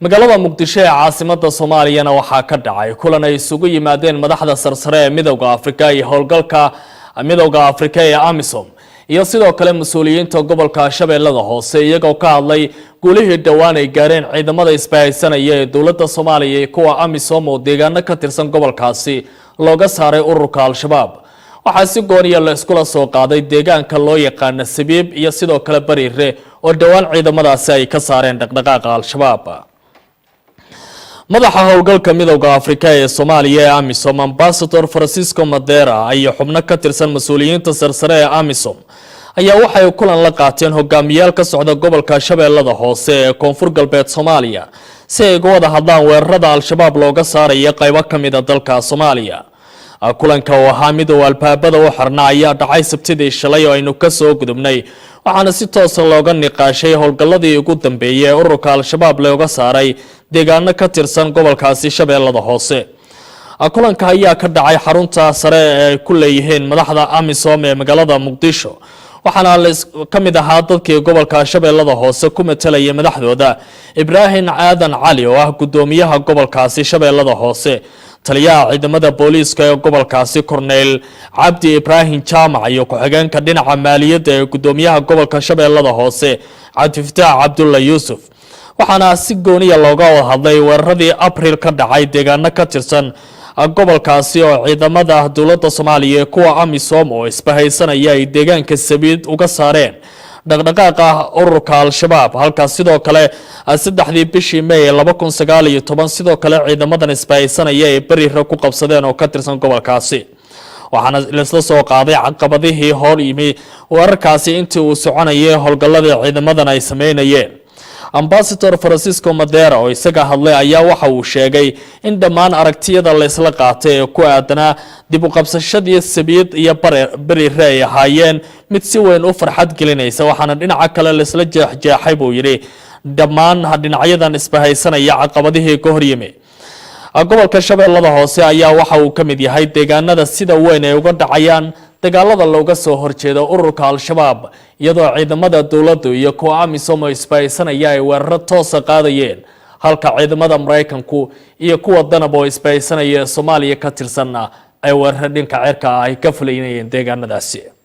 magaalada Muqdisho ee caasimada Soomaaliya waxaa ka dhacay kulan ay isugu yimaadeen madaxda sarsare ee Midowga Afrika iyo howlgalka Midowga Afrika ee AMISOM iyo sidoo kale mas'uuliyiinta gobolka Shabeelaha hoose iyagoo ka hadlay guulihii dhawaan ay gaareen ciidamada isbahaysanaya ee dawladda Soomaaliya iyo kuwa AMISOM oo deegaano ka tirsan gobolkaasi looga saaray ururka Alshabaab. waxaa si gooniya la iskula soo qaaday deegaanka loo yaqaan Sabiib iyo sidoo kale Bariire oo dhawaan ciidamadaasi ay ka saareen dhaqdhaqaaqa Alshabaab. madaxa howlgalka Midowga Afrika ee Soomaaliya ee AMISOM Ambassador Francisco Madera ayaa xubno ka tirsan mas'uuliyiinta sarsare ee AMISOM ayaa waxay kulan la qaateen hogaamiyaal ka socda gobolka Shabeelaha hoose ee Koonfur Galbeed Soomaaliya si ay uga wada hadlaan weerarada Alshabaab looga saarayo qaybo ka mid ah dalka Soomaaliya. kulanka oo ahaa mid oo albaabada u xirnaa ayaa dhacay Sabtidii shalay oo aynu ka soo gudubnay waxaana si toos ah looga niqaashay howlgalladii ugu dambeeyay ee ururka Alshabaab looga saaray deegaano ka tirsan gobolkaasi Shabeelaha hoose. kulanka ayaa ka dhacay xarunta sare ee ku leeyihiin madaxda AMISOM ee magaalada Muqdisho waxaana ka mid ahaa dadkii gobolka Shabeelaha hoose ku metelaya madaxdooda Ibrahim Aadan Cali oo ah gudoomiyaha gobolkaasi Shabeelaha hoose, taliyaha ciidamada booliiska ee gobolkaasi Cornel Cabdi Ibrahim Jaamac iyo ku-xigeenka dhinaca maaliyadda ee gudoomiyaha gobolka Shabeelaha hoose Cabdifataax Cabdulla Yuusuf. waxaana si gooniya looga wada hadlay weeraradii April ka dhacay deegaano ka tirsan gobolkaasi oo ciidamada dawladda Soomaaliya kuwa AMISOM oo isbahaysanaya ay deegaanka Sabiib uga saareen dhaqdhaqaaqa ururka Alshabaab. halkaas sidoo kale 3 bishii May 2019 sidoo kale ciidamadan isbahaysanaya ay Bariire ku qabsadeen oo ka tirsan gobolkaasi. waxaana la soo qaaday caqabadihii hor yimi weerarkaasi intii uu soconayay howlgalladii ciidamadan ay sameynayeen. Ambassador Francisco Madera oo isaga hadlay ayaa waxa uu sheegay in dhammaan aragtiyada la isla qaatay ee ku aadanaa dib u qabsashadii Sabiib iyo Bariire ay ahaayeen mid si weyn u farxad gelinaysa waxaana dhinaca kale la isla jeexjeexay buu yiri dhammaan dhinacyadan isbahaysanaya caqabadihii ka hor yimi. gobolka Shabeelaha hoose ayaa waxa uu ka mid yahay deegaanada sida weyn ay uga dhacayaan dagaalada looga soo horjeedo ururka Alshabaab iyadoo ciidamada dawladda iyo kuwa AMISOM isbahaysanaya ay weeraro toos ah qaadayeen halka ciidamada Mareykanku iyo kuwa danab oo isbahaysanaya Soomaaliya ka tirsan ay weeraro dhanka cirka ay ka fulinayeen deegaanadaasi.